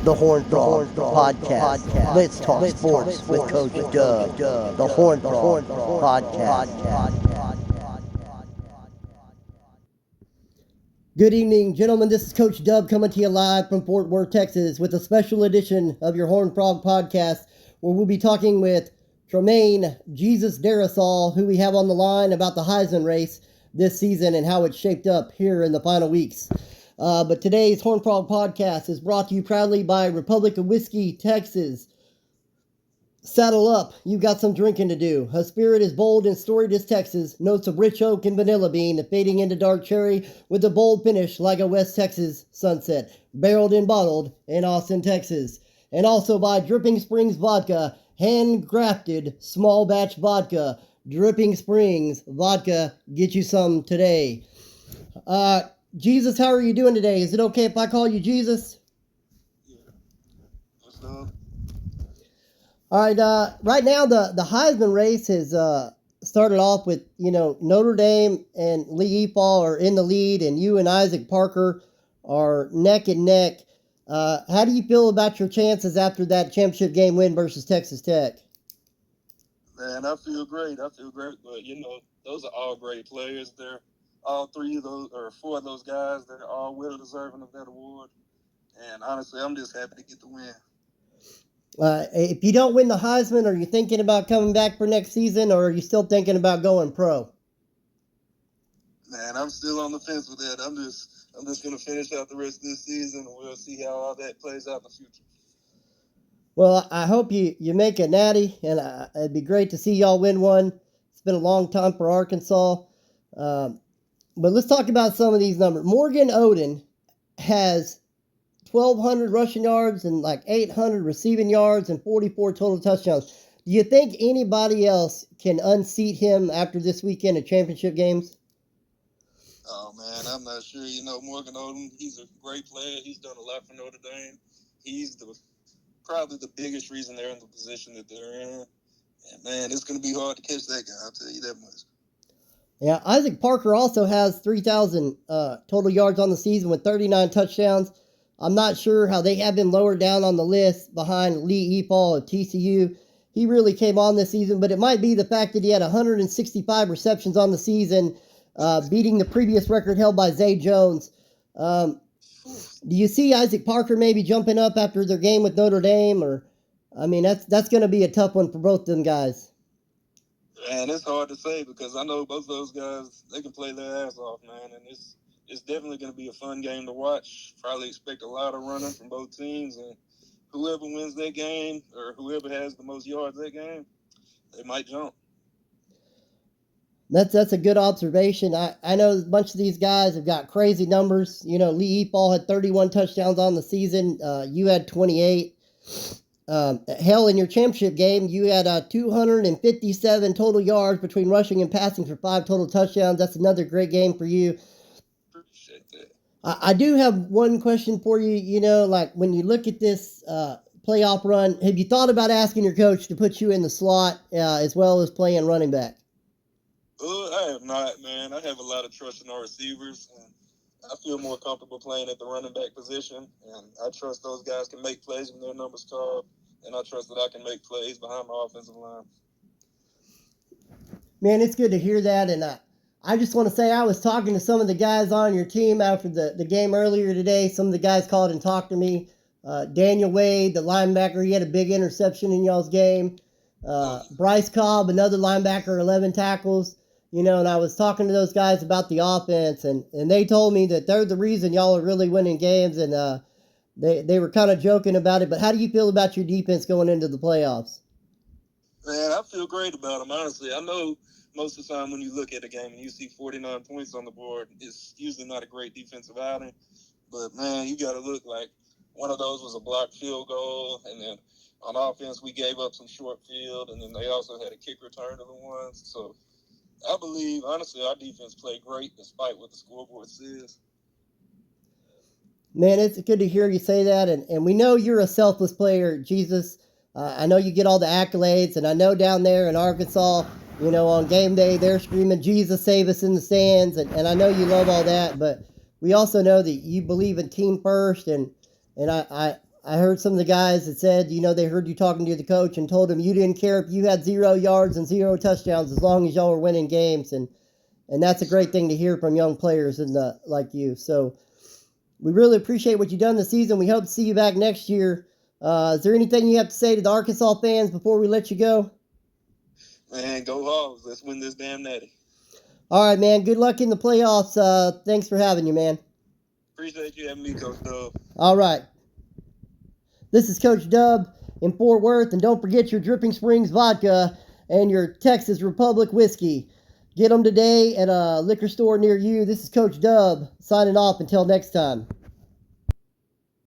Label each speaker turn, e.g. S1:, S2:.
S1: The Horn Frog Podcast. Let's talk sports with Coach Dub. The Horn Frog Podcast. Good evening, gentlemen. This is Coach Dub coming to you live from Fort Worth, Texas, with a special edition of your Horn Frog Podcast, where we'll be talking with Tremayne Jesus Darrisaw, who we have on the line, about the Heisman race this season and how it's shaped up here in the final weeks. But today's Horn Frog Podcast is brought to you proudly by Republic of Whiskey, Texas. Saddle up, you've got some drinking to do. Her spirit is bold and storied as Texas, notes of rich oak and vanilla bean, fading into dark cherry with a bold finish like a West Texas sunset, barreled and bottled in Austin, Texas. And also by Dripping Springs Vodka, hand-grafted small batch vodka. Dripping Springs Vodka, get you some today. Jesus, how are you doing today? Is it okay if I call you Jesus?
S2: Yeah. What's up?
S1: All right, right now the Heisman race has started off with, Notre Dame and Lee Eapaw are in the lead, and you and Isaac Parker are neck and neck. How do you feel about your chances after that championship game win versus Texas Tech?
S2: Man, I feel great. But, those are all great players. They're all three of those, or four of those guys, they're all well deserving of that award. And honestly, I'm just happy to get the win.
S1: If you don't win the Heisman, are you thinking about coming back for next season, or are you still thinking about going pro?
S2: Man, I'm still on the fence with that. I'm just going to finish out the rest of this season, and we'll see how all that plays out in the future.
S1: Well, I hope you make a natty, and it'd be great to see y'all win one. It's been a long time for Arkansas. But let's talk about some of these numbers. Morgan Oden has 1,200 rushing yards and like 800 receiving yards and 44 total touchdowns. Do you think anybody else can unseat him after this weekend of championship games?
S2: Oh, man, I'm not sure. Morgan Oden, he's a great player. He's done a lot for Notre Dame. He's probably the biggest reason they're in the position that they're in. And, man, it's going to be hard to catch that guy, I'll tell you that much.
S1: Yeah, Isaac Parker also has 3,000 total yards on the season with 39 touchdowns. I'm not sure how they have been lowered down on the list behind Lee Eapaw of TCU. He really came on this season, but it might be the fact that he had 165 receptions on the season, beating the previous record held by Zay Jones. Do you see Isaac Parker maybe jumping up after their game with Notre Dame? That's going to be a tough one for both them guys.
S2: Man, it's hard to say because I know both of those guys, they can play their ass off, man, and it's definitely going to be a fun game to watch. Probably expect a lot of running from both teams, and whoever wins that game or whoever has the most yards that game, they might jump.
S1: That's a good observation. I know a bunch of these guys have got crazy numbers. Lee Eapaw had 31 touchdowns on the season. You had 28. Hell, in your championship game, you had 257 total yards between rushing and passing for 5 total touchdowns. That's another great game for you.
S2: Appreciate that.
S1: I do have one question for you. When you look at this playoff run, have you thought about asking your coach to put you in the slot as well as playing running back?
S2: I have not, man. I have a lot of trust in our receivers, and I feel more comfortable playing at the running back position, and I trust those guys can make plays when their numbers called, and I trust that I can make plays behind my offensive line.
S1: Man, it's good to hear that, and I just want to say I was talking to some of the guys on your team after the game earlier today. Some of the guys called and talked to me. Daniel Wade, the linebacker, he had a big interception in y'all's game. Bryce Cobb, another linebacker, 11 tackles. And I was talking to those guys about the offense, and they told me that they're the reason y'all are really winning games, and they were kind of joking about it. But how do you feel about your defense going into the playoffs?
S2: Man, I feel great about them, honestly. I know most of the time when you look at a game and you see 49 points on the board, it's usually not a great defensive outing. But, man, you got to look like one of those was a blocked field goal, and then on offense we gave up some short field, and then they also had a kick return to the ones. So I believe, honestly, our defense played great despite what the scoreboard says.
S1: Man, it's good to hear you say that, and we know you're a selfless player, Jesus. I know you get all the accolades, and I know down there in Arkansas, on game day, they're screaming, Jesus, save us in the stands, and I know you love all that, but we also know that you believe in team first, and I I heard some of the guys that said, they heard you talking to the coach and told him you didn't care if you had 0 yards and 0 touchdowns as long as y'all were winning games. And that's a great thing to hear from young players like you. So we really appreciate what you've done this season. We hope to see you back next year. Is there anything you have to say to the Arkansas fans before we let you go?
S2: Man, go Hogs. Let's win this damn natty.
S1: All right, man. Good luck in the playoffs. Thanks for having you, man.
S2: Appreciate you having me, Coach Dub.
S1: All right. This is Coach Dub in Fort Worth, and don't forget your Dripping Springs vodka and your Texas Republic whiskey. Get them today at a liquor store near you. This is Coach Dub signing off until next time.